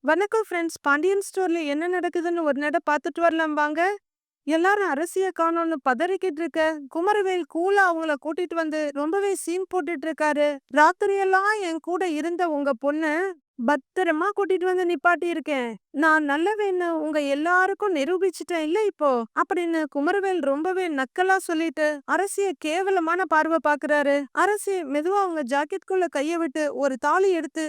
வணக்கம் ஃப்ரெண்ட்ஸ். பாண்டியன் ஸ்டோர்ல என்ன நடக்குதுன்னு ஒரு நட பார்த்துட்டு வரலாம் வாங்க. எல்லாரும் அரசிய காணோம்னு பதறிக்கிட்டு இருக்க குமரவேல் கூலா அவங்கள கூட்டிட்டு வந்து ரொம்பவே சீன் போட்டுட்டு இருக்காரு. ராத்திரியெல்லாம் என் கூட இருந்த உங்க பொண்ணு பத்திரமா கூட்டிட்டு வந்து நிப்பாட்டி இருக்கேன். நான் நல்லவேன்னு உங்க எல்லாருக்கும் நிரூபிச்சிட்டேன் இல்ல இப்போ அப்படின்னு குமரவேல் ரொம்பவே நக்கலா சொல்லிட்டு அரசிய கேவலமான பார்வை பாக்குறாரு. அரசி மெதுவா அவங்க ஜாக்கெட்குள்ள கைய விட்டு ஒரு தாலி எடுத்து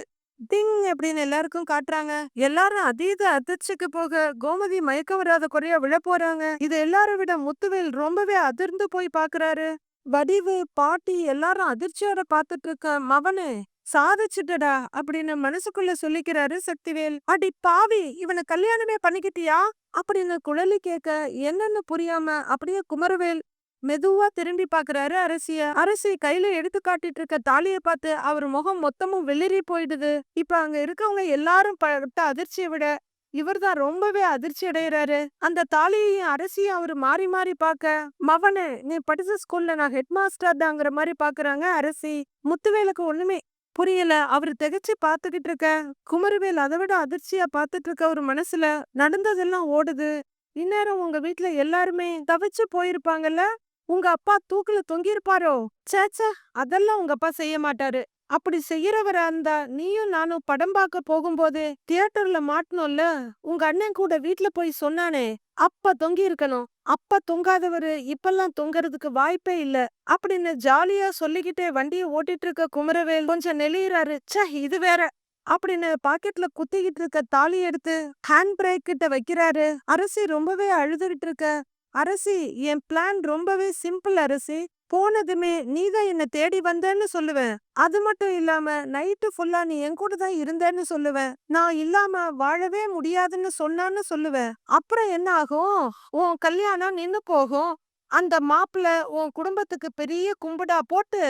டிங் அப்படின்னு எல்லாருக்கும் காட்டுறாங்க. எல்லாரும் அதீத அதிர்ச்சிக்கு போக கோமதி மயக்கம் வராத குறையா விழ போறாங்க. இது எல்லாரும் விட முத்துவேல் ரொம்பவே அதிர்ந்து போய் பாக்குறாரு. வடிவு பாட்டி எல்லாரும் அதிர்ச்சியோட பாத்துட்டு இருக்க மவனே சாதிச்சுட்டடா அப்படின்னு மனசுக்குள்ள சொல்லிக்கிறாரு சக்திவேல். அடி பாவி, இவனை கல்யாணமே பண்ணிக்கிட்டியா அப்படின்னு குழலி கேட்க என்னன்னு புரியாம அப்படியே குமரவேல் மெதுவா திரும்பி பாக்குறாரு அரசிய. அரசி கையில எடுத்து காட்டிட்டு இருக்க தாலிய பார்த்து அவர் முகம் மொத்தமும் வெளிரி போயிடுது. இப்ப அங்க இருக்கவங்க எல்லாரும் பட்ட அதிர்ச்சியை விட இவர்தான் ரொம்பவே அதிர்ச்சி அடைகிறாரு. அந்த தாலியையும் அரசியும் அவரு மாறி மாறி பாக்க மவனே நீ படிச்ச ஸ்கூல்ல நான் ஹெட் மாஸ்டர் தாங்கிற மாதிரி பாக்குறாங்க அரசி. முத்துவேலுக்கு ஒண்ணுமே புரியல. அவரு திகைச்சு பாத்துக்கிட்டு இருக்க குமரவேல் அதை விட அதிர்ச்சியா பாத்துட்டு இருக்க ஒரு மனசுல நடந்ததெல்லாம் ஓடுது. இந்நேரம் உங்க வீட்டுல எல்லாருமே தவிச்சு போயிருப்பாங்கல்ல. உங்க அப்பா தூக்குல தொங்கியிருப்பாரோ? சேச்சே, அதெல்லாம் உங்க அப்பா செய்ய மாட்டாரு. அப்படி செய்யறவரா இருந்தா நீயும் நானும் படம் பார்க்க போகும்போது தியேட்டர்ல மாட்டணும்ல. உங்க அண்ணன் கூட வீட்ல போய் சொன்னானே, அப்ப தொங்கி இருக்கணும். அப்ப தொங்காதவரு இப்பெல்லாம் தொங்கறதுக்கு வாய்ப்பே இல்ல அப்படின்னு ஜாலியா சொல்லிக்கிட்டே வண்டியை ஓட்டிட்டு இருக்க குமரவேல் கொஞ்சம் நெளியறாரு. ச்சே, இது வேற அப்படின்னு பாக்கெட்ல குத்திக்கிட்டு இருக்க தாலி எடுத்து ஹேண்ட் பிரேக் கிட்ட வைக்கிறாரு. அரசி ரொம்பவே அழுதுகிட்டு இருக்க அரசி, என் பிளான் ரொம்பவே சிம்பிள் அரசி. போனதுமே நீதான் என்ன தேடி வந்தேன்னு சொல்லுவேன். அது மட்டும் இல்லாம நைட்டு ஃபுல்லா நீ என் கூட தான் இருந்தேன்னு சொல்லுவேன். நான் இல்லாம வாழவே முடியாதுன்னு சொன்னான்னு சொல்லுவேன். அப்புறம் என்ன ஆகும்? உன் கல்யாணம் நின்னு போகும். அந்த மாப்பிள்ள உன் குடும்பத்துக்கு பெரிய கும்பிடா போட்டு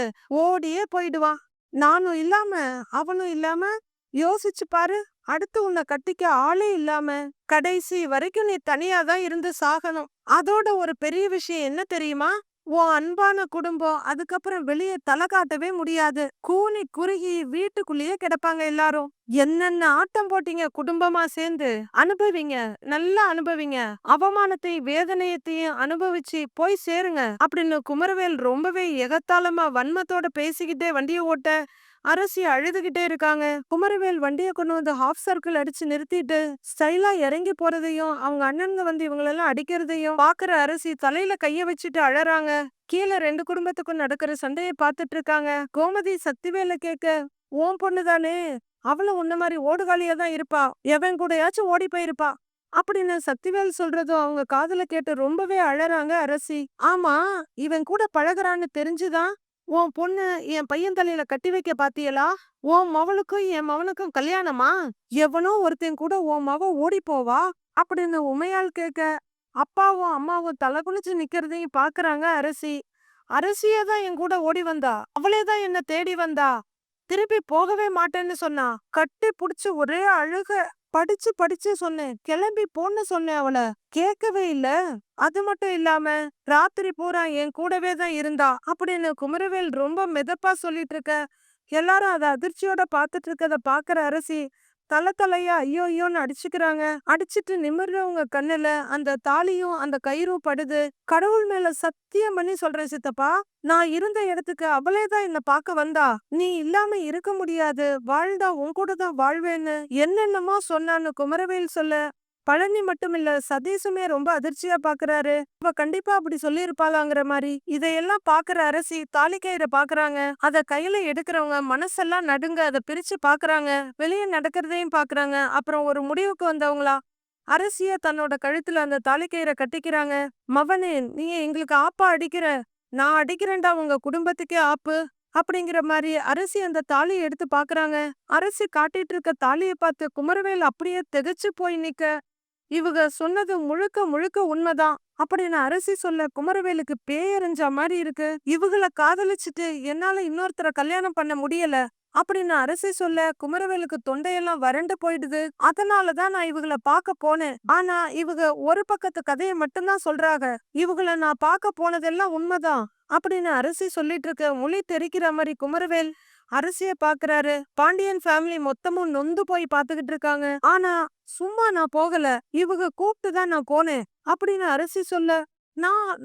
ஓடியே போயிடுவான். நானும் இல்லாம அவனும் இல்லாம யோசிச்சு பாரு. அடுத்து உன்னை கட்டிக்க ஆளே இல்லாம கடைசி வரைக்கும் நீ தனியா தான் இருந்து சாகணும். அதோட ஒரு பெரிய விஷயம் என்ன தெரியுமா? உன் அன்பான குடும்பம் அதுக்கப்புறம் வெளியே தலை காட்டவே முடியாது. கூனி குறுகி வீட்டுக்குள்ளேயே கிடப்பாங்க எல்லாரும். என்னென்ன ஆட்டம் போட்டீங்க குடும்பமா சேர்ந்து, அனுபவிங்க, நல்லா அனுபவிங்க. அவமானத்தையும் வேதனையத்தையும் அனுபவிச்சு போய் சேருங்க அப்படின்னு குமரவேல் ரொம்பவே எகத்தாளமா வன்மத்தோட பேசிக்கிட்டே வண்டியை ஓட்ட அரசி அழுதுகிட்டே இருக்காங்க. குமரவேல் வண்டியை கொண்டு வந்து ஹாஃப் சர்க்கிள் அடிச்சு நிறுத்திட்டு ஸ்டைலா இறங்கி போறதையும் அவங்க அண்ணனுங்க வந்து இவங்களெல்லாம் அடிக்கிறதையும் பாக்குற அரசி தலையில கைய வச்சுட்டு அழறாங்க. கீழே ரெண்டு குடும்பத்துக்கும் நடக்கிற சண்டையை பார்த்துட்டு இருக்காங்க. கோமதி சக்திவேல கேட்க, ஓன் பொண்ணுதானே, அவளும் உன்ன மாதிரி ஓடுகாலியா தான் இருப்பா, எவன் கூடயாச்சும் ஓடி போயிருப்பா அப்படின்னு சக்திவேல் சொல்றதும் அவங்க காதுல கேட்டு ரொம்பவே அழறாங்க அரசி. ஆமா, இவன் கூட பழகுறான்னு தெரிஞ்சுதான் உன் பொண்ணு என் பையன் தலையில கட்டி வைக்க பாத்தியலா? உன் மவளுக்கும் என் மவனுக்கும் கல்யாணமா? எவனோ ஒருத்தன் கூட உன் மவ ஓடி போவா அப்படின்னு உமையாள் கேட்க அப்பாவும் அம்மாவும் தலை குனிச்சு நிக்கிறதையும் பாக்குறாங்க அரசி. அரசியே தான் என் கூட ஓடி வந்தா, அவளே தான் என்ன தேடி வந்தா, திருப்பி போகவே மாட்டேன்னு சொன்னா. கட்டி புடிச்சு ஒரே அழுக. படிச்சு படிச்சு சொன்னேன், கிளம்பி போன்னு சொன்னேன். அவள கேட்கவே இல்ல. அது மட்டும் இல்லாம ராத்திரி பூரா என் கூடவே தான் இருந்தா அப்படின்னு குமரவேல் ரொம்ப மிதப்பா சொல்லிட்டு இருக்க எல்லாரும் அத அதிர்ச்சியோட பாத்துட்டு இருக்கத பாக்குற அரசி தலை தலையா ஐயோ ஐயோன்னு அடிச்சுக்கிறாங்க. அடிச்சிட்டு நிமிர்றவங்க கண்ணுல அந்த தாலியும் அந்த கயிறும் படுது. கடவுள் மேல சத்தியம் பண்ணி சொல்றேன் சித்தப்பா, நான் இருந்த இடத்துக்கு அவளே தான் என்ன பார்க்க வந்தா. நீ இல்லாம இருக்க முடியாது, வாழ்ந்தா உன் கூட தான் வாழ்வேன்னு என்னென்னமோ சொன்னான்னு குமரவேல் சொல்ல பழனி மட்டும் இல்ல சதீஷுமே ரொம்ப அதிர்ச்சியா பாக்குறாரு. அவ கண்டிப்பா அப்படி சொல்லியிருப்பாளாங்கிற மாதிரி. இதையெல்லாம் பாக்குற அரசி தாலிக்கயிறை பாக்குறாங்க. அத கையில எடுக்கிறவங்க மனசெல்லாம் நடுங்க. அதை பிரிச்சு பாக்குறாங்க. வெளியே நடக்கிறதையும் பாக்குறாங்க. அப்புறம் ஒரு முடிவுக்கு வந்தவங்களா அரசிய தன்னோட கழுத்துல அந்த தாலிக்கயிறை கட்டிக்கிறாங்க. மவனே, நீ எங்களுக்கு ஆப்பா அடிக்கிற, நான் அடிக்கிறேன்டா உங்க குடும்பத்துக்கே ஆப்பு அப்படிங்கிற மாதிரி அரசி அந்த தாலியை எடுத்து பாக்குறாங்க. அரசி காட்டிட்டு இருக்க தாலியை பார்த்து குமரவேல் அப்படியே திகைச்சு போய் நிக்க, இவங்க சொன்னது முழுக்க முழுக்க உண்மைதான் அப்படின்னு அரசி சொல்ல குமரவேலுக்கு பேயறிஞ்ச மாதிரி இருக்கு. இவங்கள காதலிச்சுட்டு என்னால இன்னொருத்தரை கல்யாணம் பண்ண முடியல அப்படின்னு அரசி சொல்ல குமரவேலுக்கு தொண்டையெல்லாம் வறண்டு போயிடுது. அதனாலதான் நான் இவங்கள பார்க்க போனேன். ஆனா இவங்க ஒரு பக்கத்து கதையை மட்டும்தான் சொல்றாங்க. இவங்கள நான் பார்க்க போனதெல்லாம் உண்மைதான் அப்படின்னு அரசி சொல்லிட்டு இருக்க மொழி தெரிக்கிற மாதிரி குமரவேல் அரசிய பாக்குறாரு. பாண்டியன் ஃபேமிலி மொத்தமும் நொந்து போய் பாத்துக்கிட்டு இருக்காங்க. ஆனா சும்மா நான் போகல, இவங்க கூப்பிட்டு தான் நான் போனேன் அப்படின்னு அரசி சொல்ல,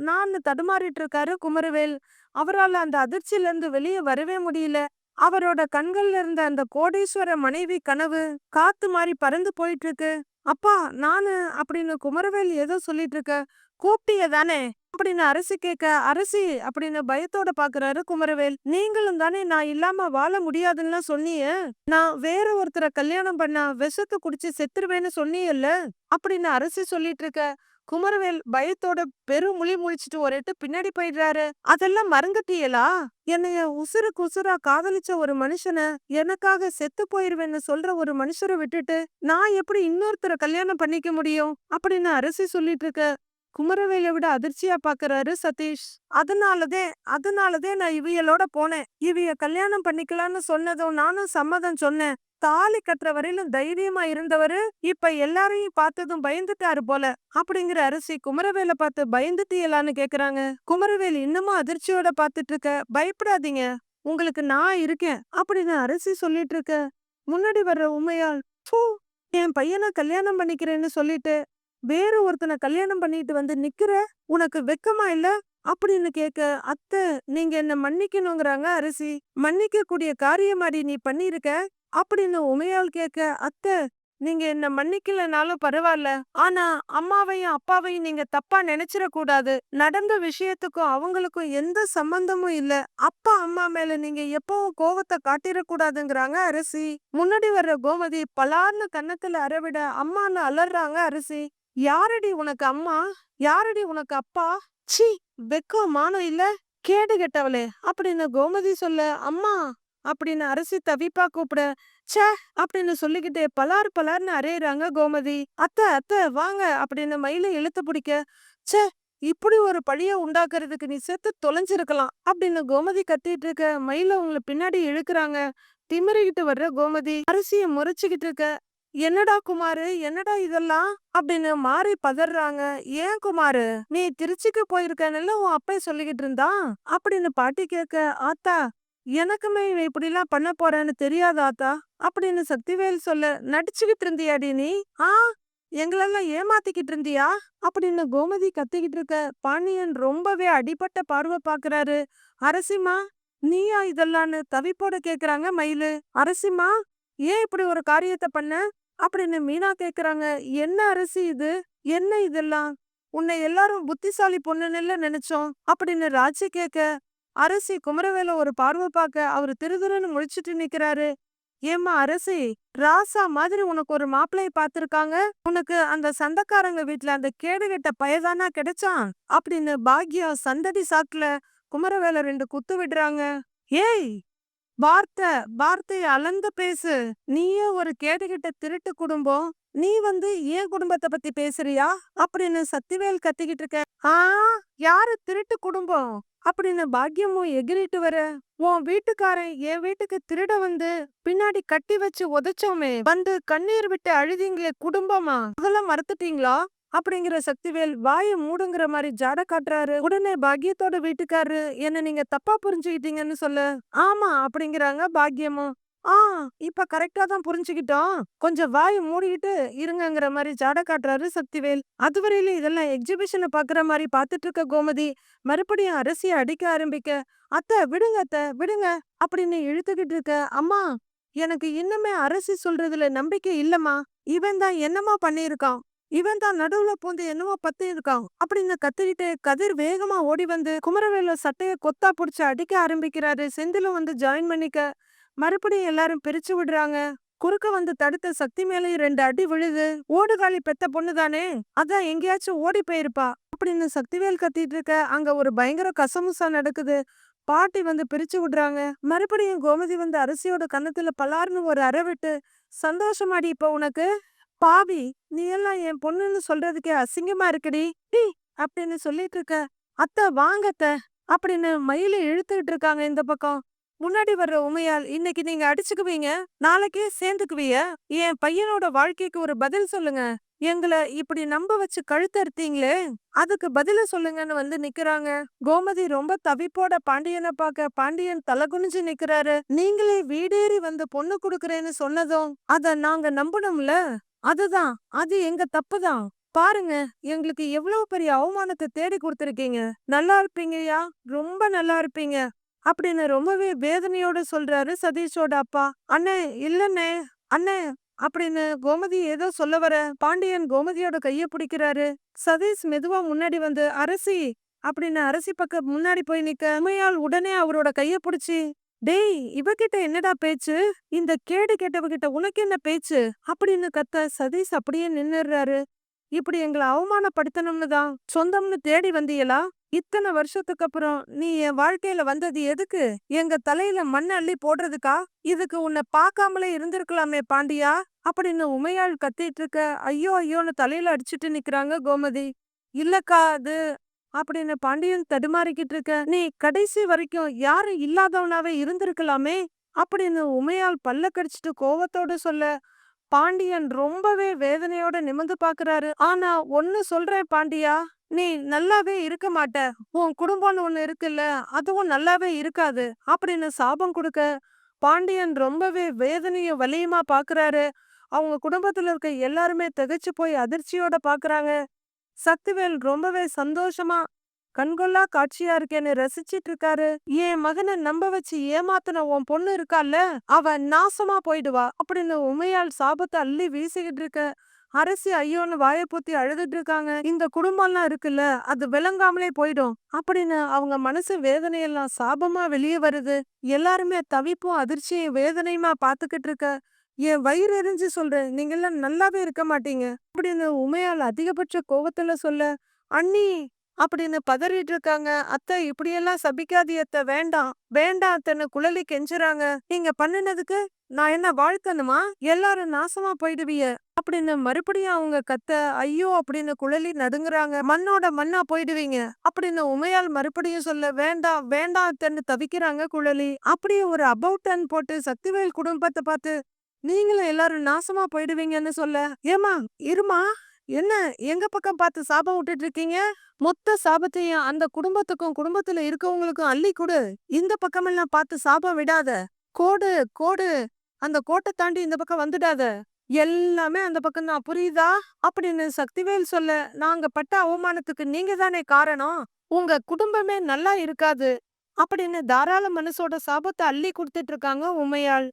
நான் தடுமாறிட்டு இருக்காரு குமரவேல். அவரால அந்த அதிர்ச்சியில இருந்து வெளியே வரவே முடியல. அவரோட கண்கள்ல இருந்த அந்த கோடீஸ்வர மனைவி கனவு காத்து மாறி பறந்து போயிட்டு இருக்கு. அப்பா நானு அப்படின்னு குமரவேல் ஏதோ சொல்லிட்டு இருக்க. கூப்பிட்டிய தானே அப்படின்னு அரசி கேட்க, அரசி அப்படின்னு பயத்தோட பாக்குறாரு குமரவேல். நீங்களும் தானே நான் இல்லாம வாழ முடியாதுன்னு சொன்னீங்க. நான் வேற ஒருத்தரை கல்யாணம் பண்ணா விஷத்தை குடிச்சு செத்துருவேன்னு சொன்னீங்கல்ல அப்படின்னு அரசி சொல்லிட்டு இருக்க. குமரவேல் பயத்தோட பெருமுழி முழிச்சிட்டு ஒரு எட்டு பின்னாடி போயிடுறாரு. அதெல்லாம் மறந்துட்டீங்களா? என்னைய உசுருக்கு உசுரா காதலிச்ச ஒரு மனுஷனை எனக்காக செத்து போயிருவேன்னு சொல்ற ஒரு மனுஷரை விட்டுட்டு நான் எப்படி இன்னொருத்தரை கல்யாணம் பண்ணிக்க முடியும் அப்படின்னு அரசி சொல்லிட்டு இருக்க. குமரவேலை விட அதிர்ச்சியா பாக்குறாரு சதீஷ். அதனாலதே நான் இவியலோட போனேன். இவிய கல்யாணம் பண்ணிக்கலாம்னு சொன்னதும் நானும் சம்மதம் சொன்னேன். தாலி கட்டுற வரையிலும் தைரியமா இருந்தவரு இப்ப எல்லாரையும் பார்த்ததும் பயந்துட்டாரு போல அப்படிங்கிற அரசி குமரவேலை பார்த்து பயந்துட்டீங்களான்னு கேக்குறாங்க. குமரவேல் இன்னமும் அதிர்ச்சியோட பாத்துட்டு இருக்க. பயப்படாதீங்க, உங்களுக்கு நான் இருக்கேன் அப்படின்னு அரசி சொல்லிட்டு இருக்க. முன்னாடி வர்ற உண்மையால் என் பையனை கல்யாணம் பண்ணிக்கிறேன்னு சொல்லிட்டு வேற ஒருத்தனை கல்யாணம் பண்ணிட்டு வந்து நிக்கிற, உனக்கு வெக்கமா இல்ல அப்படின்னு கேட்க, அத்தை நீங்க என்ன மன்னிக்கணுங்கிறாங்க அரசி. மன்னிக்க கூடிய காரியமாடி நீ பண்ணிருக்க அப்படின்னு உமையால் கேட்க, அத்தை நீங்க என்ன மன்னிக்கலனாலும் பரவாயில்ல, ஆனா அம்மாவையும் அப்பாவையும் நீங்க தப்பா நினைச்சிட கூடாது. நடந்த விஷயத்துக்கும் அவங்களுக்கும் எந்த சம்பந்தமும் இல்ல. அப்பா அம்மா மேல நீங்க எப்பவும் கோவத்தை காட்டிடக்கூடாதுங்கிறாங்க அரசி. முன்னாடி வர்ற கோமதி பலார்னு கன்னத்துல அரவிட அம்மான்னு அலறாங்க அரசி. யாரடி உனக்கு அம்மா, யாரடி உனக்கு அப்பா? சி வெக்கம் மானம் இல்ல, கேடு கெட்டவளே அப்படின்னு கோமதி சொல்ல, அம்மா அப்படின்னு அரசி தவிப்பா கூப்பிட, ச்சே அப்படின்னு சொல்லிக்கிட்டே பலார் பலார்னு அரையிறாங்க கோமதி. அத்தை அத்தை வாங்க அப்படின்னு மயிலை இழுத்து பிடிக்க, ச்சே இப்படி ஒரு பழிய உண்டாக்குறதுக்கு நீ செத்து தொலைஞ்சிருக்கலாம் அப்படின்னு கோமதி கத்திட்டு இருக்க. மயில உங்களை பின்னாடி இழுக்கிறாங்க. திமிரிக்கிட்டு வர்ற கோமதி அரசிய முறைச்சுக்கிட்டு இருக்க. என்னடா குமாரு, என்னடா இதெல்லாம் அப்படின்னு மாறி பதறாங்க. ஏன் குமாரு, நீ திருச்சிக்கு போயிருக்கன்னு உன் அப்பா சொல்லிக்கிட்டு இருந்தான் அப்படின்னு பாட்டி கேட்க, ஆத்தா எனக்குமே இவன் இப்படி எல்லாம் பண்ண போறேன்னு தெரியாத ஆத்தா அப்படின்னு சக்திவேல் சொல்ல, நடிச்சுக்கிட்டு இருந்தியாடி நீ? ஆ எங்களெல்லாம் ஏமாத்திக்கிட்டு இருந்தியா அப்படின்னு கோமதி கத்திக்கிட்டு இருக்க. பாண்டியன் ரொம்பவே அடிபட்ட பார்வை பாக்குறாரு. அரசிமா நீயா இதெல்லாம்னு தவிப்போட கேக்குறாங்க மயிலு. அரசிமா ஏன் இப்படி ஒரு காரியத்தை பண்ண அப்படின்னு மீனா கேக்குறாங்க. என்ன அரசி இது, என்ன இதெல்லாம்? உன்னை எல்லாரும் புத்திசாலி பொண்ணுன்னு நினைச்சோம் அப்படின்னு ராஜி கேட்க, அரசி குமரவேல ஒரு பார்வை பார்க்க அவரு திருதுருன்னு முழிச்சிட்டு நிக்கிறாரு. ஏம்மா அரசி, ராசா மாதிரி உனக்கு ஒரு மாப்பிள்ளைய பாத்திருக்காங்க. உனக்கு அந்த சண்டைக்காரங்க வீட்டுல அந்த கேடுகெட்ட பயதானா கிடைச்சான் அப்படின்னு பாக்யா சந்தடி சாக்குல குமரவேல 2 குத்து விடுறாங்க. ஏய் வார்த்தைய அளந்து பேசு. நீயே ஒரு கேடுகிட்ட திருட்டு குடும்பம், நீ ஏன் குடும்பத்தை பத்தி பேசுறியா அப்படின்னு சக்திவேல் கத்திக்கிட்டு இருக்க. ஆ யாரு திருட்டு குடும்பம் அப்படின்னு பாக்யமும் எகிரிட்டு வர. உன் வீட்டுக்காரன் என் வீட்டுக்கு திருட பின்னாடி கட்டி வச்சு உதைச்சோமே, கண்ணீர் விட்டு அழுதிங்களே குடும்பமா, அதெல்லாம் மறந்துட்டீங்களா அப்படிங்கிற சக்திவேல் வாயை மூடுங்கிற மாதிரி ஜாட காட்டுறாரு. உடனே பாக்யத்தோட வீட்டுக்காரரு என்ன நீங்க தப்பா புரிஞ்சுக்கிட்டீங்கன்னு சொல்ல, ஆமா அப்படிங்கிறாங்க பாக்யமும். ஆ இப்ப கரெக்டா தான் புரிஞ்சுக்கிட்டோம், கொஞ்சம் வாயை மூடிக்கிட்டு இருங்கிற மாதிரி ஜாட காட்டுறாரு சக்திவேல். அதுவரையில இதெல்லாம் எக்ஸிபிஷனை பாக்குற மாதிரி பாத்துட்டு இருக்க கோமதி மறுபடியும் அரசிய அடிக்க ஆரம்பிக்க, அத்தை விடுங்க அத்தை விடுங்க அப்படின்னு இழுத்துக்கிட்டு இருக்க. அம்மா எனக்கு இன்னுமே அரசி சொல்றதுல நம்பிக்கை இல்லம்மா, இவன் தான் என்னமா பண்ணிருக்கான், இவன் தான் நடுவுல பூந்து என்னமோ பத்தி இருக்கான் அப்படின்னு கத்திக்கிட்டு கதிர் வேகமா ஓடி குமரவேல சட்டைய கொத்தா புடிச்சு அடிக்க ஆரம்பிக்கிறாரு. செந்திலும் ஜாயின் பண்ணிக்க மறுபடியும் எல்லாரும் பிரிச்சு விடுறாங்க. குறுக்க தடுத்த சக்தி மேலேயும் 2 அடி விழுது. ஓடுகாலி பெத்த பொண்ணுதானே, அதான் எங்கேயாச்சும் ஓடி போயிருப்பா அப்படின்னு சக்திவேல் கத்திட்டு இருக்க. அங்க ஒரு பயங்கர கசமுசா நடக்குது. பாட்டி பிரிச்சு விடுறாங்க. மறுபடியும் கோமதி அரசியோட கன்னத்துல பலார்னு ஒரு அறை விட்டு, சந்தோஷமாடி இப்ப உனக்கு, பாவி நீ எல்லாம் என் பொண்ணுன்னு சொல்றதுக்கே அசிங்கமா இருக்குடி அப்படின்னு சொல்லிட்டு இருக்க. அத்தை வாங்கத்த அப்படின்னு மயில இழுத்துக்கிட்டு இருக்காங்க இந்த பக்கம். முன்னாடி வர்ற உமையால், இன்னைக்கு நீங்க அடிச்சுக்குவீங்க, நாளைக்கே சேர்ந்துக்குவீய. என் பையனோட வாழ்க்கைக்கு ஒரு பதில் சொல்லுங்க. எங்கள இப்படி நம்ப வச்சு கழுத்தறுத்தீங்களே, அதுக்கு பதில சொல்லுங்கன்னு வந்து நிக்கிறாங்க. கோமதி ரொம்ப தவிப்போட பாண்டியன பாக்க, பாண்டியன் தலை குனிஞ்சு நிக்கிறாரு. நீங்களே வீடேறி வந்து பொண்ணு குடுக்கறேன்னு சொன்னதும், அத நாங்க நம்பணும்ல. அதுதான், அது எங்க தப்புதான். பாருங்க, எங்களுக்கு எவ்வளவு பெரிய அவமானத்த தேடி குடுத்திருக்கீங்க. நல்லா இருப்பீங்கய்யா, ரொம்ப நல்லா இருப்பீங்க அப்படின்னு ரொம்பவே வேதனையோட சொல்றாரு சதீஷோட அப்பா. அண்ணே, இல்லண்ணே, அண்ணே அப்படின்னு கோமதி ஏதோ சொல்ல வர, பாண்டியன் கோமதியோட கைய பிடிக்கிறாரு. சதீஷ் மெதுவா முன்னாடி வந்து, அரசி அப்படின்னு அரசி பக்கம் முன்னாடி போய் நிக்க, உமையாள் உடனே அவரோட கைய பிடிச்சி, டேய், இவகிட்ட என்னடா பேச்சு? இந்த கேடு கெட்டவகிட்ட உனக்கு என்ன பேச்சு? அப்படின்னு கத்த சதீஷ் அப்படியே நின்னுறாரு. இப்படி எங்கள அவமானப்படுத்தணும்னு தான் சொந்தம்னு தேடி வந்தீங்களா? இத்தனை வருஷத்துக்கு அப்புறம் நீ என் வாழ்க்கையில வந்தது எதுக்கு? எங்க தலையில மண் அள்ளி போடுறதுக்கா? இதுக்கு உன்னை பார்க்காமலே இருந்திருக்கலாமே பாண்டியா அப்படின்னு உமையாள் கத்திட்டு இருக்க, ஐயோ ஐயோன்னு தலையில அடிச்சிட்டு நிக்கிறாங்க கோமதி. இல்லக்கா, அது அப்படின்னு பாண்டியன் தடுமாறிக்கிட்டு இருக்க, நீ கடைசி வரைக்கும் யாரும் இல்லாதவனாவே இருந்திருக்கலாமே அப்படின்னு உமையாள் பல்ல கடிச்சிட்டு கோவத்தோட சொல்ல, பாண்டியன் ரொம்பவே வேதனையோட நிமிர்ந்து பாக்குறாரு. ஆனா ஒன்னு சொல்றேன் பாண்டியா, நீ நல்லாவே இருக்க மாட்ட. உன் குடும்பம்னு ஒண்ணு இருக்குல்ல, அதுவும் நல்லாவே இருக்காது அப்படின்னு சாபம் கொடுக்க, பாண்டியன் ரொம்பவே வேதனையும் வலியுமா பாக்குறாரு. அவங்க குடும்பத்துல இருக்க எல்லாருமே திகைச்சு போய் அதிர்ச்சியோட பாக்குறாங்க. சக்திவேல் ரொம்பவே சந்தோஷமா கண்கொள்ளா காட்சியா இருக்கேன்னு ரசிச்சிட்டு இருக்காரு. என் மகனை நம்ப வச்சு ஏமாத்துன உன் பொண்ணு இருக்கால, அவ நாசமா போயிடுவா அப்படின்னு உமையால் சாபத்தை அள்ளி வீசிக்கிட்டு இருக்க, அரசி ஐயோன்னு வாயை பொத்தி அழுதுட்டு இருக்காங்க. இந்த குடும்பம்லாம் இருக்குல்ல, அது விளங்காமலே போயிடும் அப்படின்னு அவங்க மனசு வேதனையெல்லாம் சாபமா வெளியே வருது. எல்லாருமே தவிப்பும் அதிர்ச்சியும் வேதனையுமா பாத்துக்கிட்டு இருக்க, என் வயிறு எரிஞ்சு சொல்றேன், நீங்க எல்லாம் நல்லாவே இருக்க மாட்டீங்க அப்படின்னு உமையால் அதிகபட்ச கோவத்துல சொல்ல, அண்ணி அப்படின்னு பதறிட்டு இருக்காங்க. அத்தை, இப்படியெல்லாம் சபிக்காதீ அத்தை, வேண்டாம் வேண்டாம் அத்தைன்னு குழலி கெஞ்சுறாங்க. நீங்க பண்ணுனதுக்கு நான் என்ன வாழ்த்தணுமா? எல்லாரும் நாசமா போயிடுவிய அப்படின்னு மறுபடியும் அவங்க கத்த, ஐயோ அப்படின்னு குழலி நடுங்குறாங்க. மண்ணோட மண்ணா போயிடுவீங்க அப்படின்னு உமையால் மறுபடியும் சொல்ல, வேண்டாம் வேண்டாம் அத்தைன்னு தவிக்கிறாங்க குழலி. அப்படியே ஒரு அபவுட் போட்டு சக்திவேல் குடும்பத்தை பார்த்து, நீங்களும் எல்லாரும் நாசமா போயிடுவீங்கன்னு சொல்ல, ஏமா இருமா, என்ன எங்க பக்கம் பார்த்து சாபம் விட்டுட்டு இருக்கீங்க? மொத்த சாபத்தையும் அந்த குடும்பத்துக்கும் குடும்பத்துல இருக்கவங்களுக்கும் அள்ளி கொடு. இந்த பக்கமெல்லாம் பார்த்து சாபம் விடாத. கோடு கோடு, அந்த கோட்டை தாண்டி இந்த பக்கம் வந்துடாத. எல்லாமே அந்த பக்கம் தான், புரியுதா அப்படின்னு சக்திவேல் சொல்ல, நாங்க பட்ட அவமானத்துக்கு நீங்க தானே காரணம். உங்க குடும்பமே நல்லா இருக்காது அப்படின்னு தாராள மனசோட சாபத்தை அள்ளி கொடுத்துட்டு இருக்காங்க உமையாள்.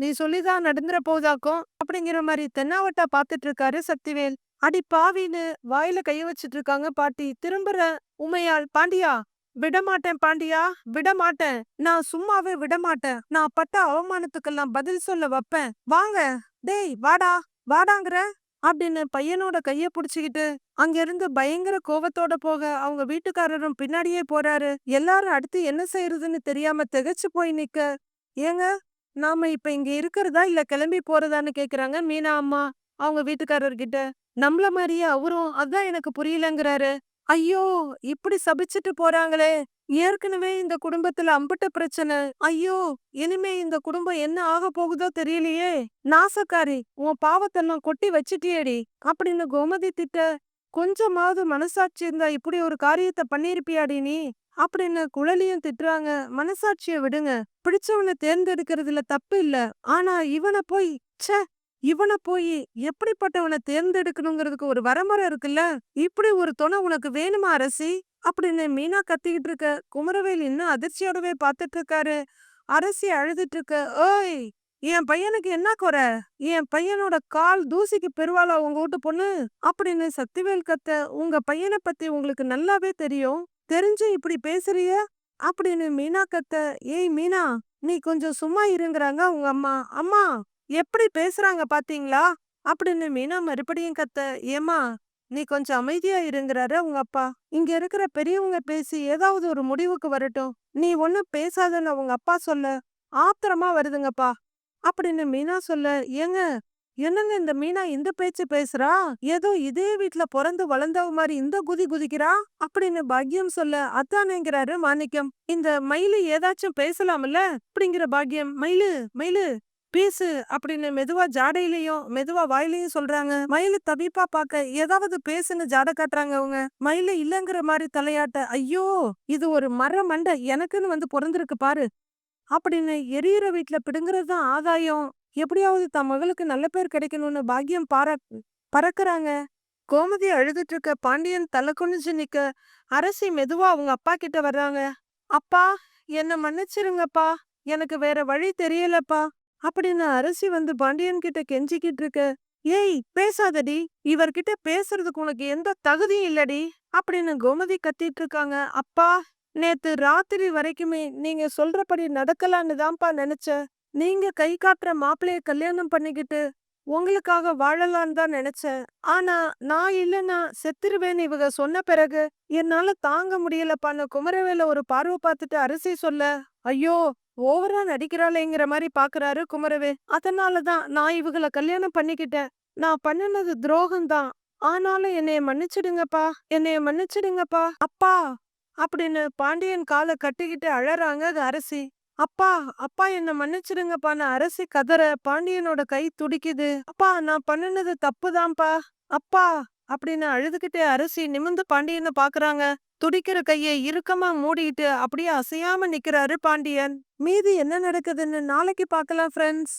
நீ சொல்லிதான் நடந்துற போதாக்கும் அப்படிங்கிற மாதிரி தென்னாவட்டா பாத்துட்டு இருக்காரு சக்திவேல். அடி பாவின்னு வாயில கைய வச்சிட்டு இருக்காங்க பாட்டி. திரும்புற உமையாள், பாண்டியா விடமாட்டேன் பாண்டியா, விடமாட்டேன், நான் சும்மாவே விடமாட்டேன், நான் பட்ட அவமானத்துக்கெல்லாம் பதில் சொல்ல வைப்பேன், வாங்க, டேய் வாடா வாடாங்கிற அப்படின்னு பையனோட கைய புடிச்சுக்கிட்டு அங்க இருந்து பயங்கர கோவத்தோட போக, அவங்க வீட்டுக்காரரும் பின்னாடியே போறாரு. எல்லாரும் அடுத்து என்ன செய்யறதுன்னு தெரியாம திகைச்சு போய் நிக்க, ஏங்க, நாம இப்ப இங்க இருக்கிறதா இல்ல கிளம்பி போறதான்னு கேக்குறாங்க மீனா அம்மா அவங்க வீட்டுக்காரர்கிட்ட. நம்மள மாதிரியே அவரும் அதான் எனக்கு புரியலங்கிறாரு. ஐயோ, இப்படி சபிச்சுட்டு போறாங்களே, ஏற்கனவே இந்த குடும்பத்துல அம்புட்ட பிரச்சனை. ஐயோ, இனிமே இந்த குடும்பம் என்ன ஆக போகுதோ தெரியலையே. நாசக்காரி, உன் பாவத்தெல்லாம் கொட்டி வச்சிட்டியேடி அப்படின்னு கோமதி திட்ட, கொஞ்சமாவது மனசாட்சி இருந்தா இப்படி ஒரு காரியத்தை பண்ணிருப்பியாடி நீ அப்படின்னு குழலியும் திட்டுறாங்க. மனசாட்சிய விடுங்க, பிடிச்சவனை தேர்ந்தெடுக்கிறதுல தப்பு இல்ல, ஆனா இவனை போய் எப்படிப்பட்டவனை தேர்ந்தெடுக்கணுங்கிறதுக்கு ஒரு வரமுறை இருக்குல்ல. இப்படி ஒரு துணை உனக்கு வேணுமா அரசி அப்படின்னு மீனா கத்திக்கிட்டு இருக்க, குமரவேல் இன்னும் அதிர்ச்சியோடவே பாத்துட்டு இருக்காரு. அரசி அழுதுட்டு இருக்க, ஓய், என் பையனுக்கு என்ன குறை? என் பையனோட கால் தூசிக்கு பெருவாளா உங்க வீட்டு பொண்ணு அப்படின்னு சக்திவேல் கத்த, உங்க பையனை பத்தி உங்களுக்கு நல்லாவே தெரியும், தெரிஞ்சு இப்படி பேசுறிய அப்படின்னு மீனா கத்த, ஏய் மீனா, நீ கொஞ்சம் சும்மா இருங்கறாங்க உங்க அம்மா. அம்மா எப்படி பேசுறாங்க பாத்தீங்களா அப்படின்னு மீனா மறுபடியும் கத்த, ஏமா நீ கொஞ்சம் அமைதியா இருங்கறாரு உங்க அப்பா. இங்க இருக்கிற பெரியவங்க பேசி ஏதாவது ஒரு முடிவுக்கு வரட்டும், நீ ஒன்னும் பேசாதன்னு உங்க அப்பா சொல்ல ஆத்திரமா வருதுங்கப்பா அப்படின்னு மீனா சொல்ல, ஏங்க, என்னங்க இந்த மீனா இந்த பேச்சு பேசுறா? ஏதோ இதே வீட்ல பொறந்து வளர்ந்தவ மாரி இந்த குதி குதிக்கிறா அப்படின்னு பாக்கியம் சொல்ல அத்தானேங்கிறாரு மாணிக்கம். இந்த மயிலு ஏதாச்சும் பேசலாம்ல அப்படிங்கிற பாக்கியம், மயிலு மயிலு பேசு அப்படின்னு மெதுவா ஜாடையிலயும் மெதுவா வாயிலையும் சொல்றாங்க. மயிலு தவிப்பா பாக்க ஏதாவது பேசுன்னு ஜாட காட்டுறாங்க அவங்க. மயிலு இல்லங்கிற மாதிரி தலையாட்ட, ஐயோ இது ஒரு மர மண்டை எனக்குன்னு வந்து பொறந்திருக்கு பாரு அப்படின்னு எரியிற வீட்ல பிடுங்குறது தான் ஆதாயம். எப்படியாவது தன் மகளுக்கு நல்ல பேர் கிடைக்கணும்னு பாக்கியம் பறக்குறாங்க. கோமதி அழுதுட்டு இருக்க பாண்டியன் தலை குனிஞ்சு நிக்க அரசி மெதுவா அவங்க அப்பா கிட்ட வர்றாங்க. அப்பா என்ன மன்னிச்சிருங்கப்பா, எனக்கு வேற வழி தெரியலப்பா அப்படின்னு அரசி வந்து பாண்டியன் கிட்ட கெஞ்சிக்கிட்டு இருக்க. ஏய் பேசாதடி, இவர்கிட்ட பேசுறதுக்கு உனக்கு எந்த தகுதியும் இல்லடி அப்படின்னு கோமதி கத்திட்டு இருக்காங்க. அப்பா நேத்து ராத்திரி வரைக்குமே நீங்க சொல்றபடி நடக்கலான்னு தான்ப்பா நினைச்சேன். நீங்க கை காட்டுற மாப்பிள்ளைய கல்யாணம் பண்ணிக்கிட்டு உங்களுக்காக வாழலான்னு தான் நினைச்சேன். ஆனா நான் இல்லைன்னா செத்துருவேன்னு இவங்க சொன்ன பிறகு என்னால தாங்க முடியலப்பான்னு குமரவேல ஒரு பார்வை பார்த்துட்டு அரசி சொல்ல, ஐயோ ஓவரா நடிக்கிறாளேங்கிற மாதிரி பாக்குறாரு குமரவே. அதனாலதான் நான் இவங்கள கல்யாணம் பண்ணிக்கிட்டேன். நான் பண்ணுனது துரோகம் தான். ஆனாலும் என்னைய மன்னிச்சிடுங்கப்பா, என்னைய மன்னிச்சிடுங்கப்பா அப்பா அப்படின்னு பாண்டியன் காலை கட்டிக்கிட்டு அழறாங்க அரசி. அப்பா அப்பா என்ன மன்னிச்சிடுங்கப்பான்னு அரசி கதற பாண்டியனோட கை துடிக்குது. அப்பா நான் பண்ணுனது தப்புதான்ப்பா அப்பா அப்படின்னு அழுதுகிட்டே அரசி நிமிர்ந்து பாண்டியனை பாக்குறாங்க. துடிக்கிற கையை இறுக்கமா மூடிட்டு அப்படியே அசையாம நிக்கிறாரு பாண்டியன். மீதி என்ன நடக்குதுன்னு நாளைக்கு பார்க்கலாம் ஃப்ரெண்ட்ஸ்.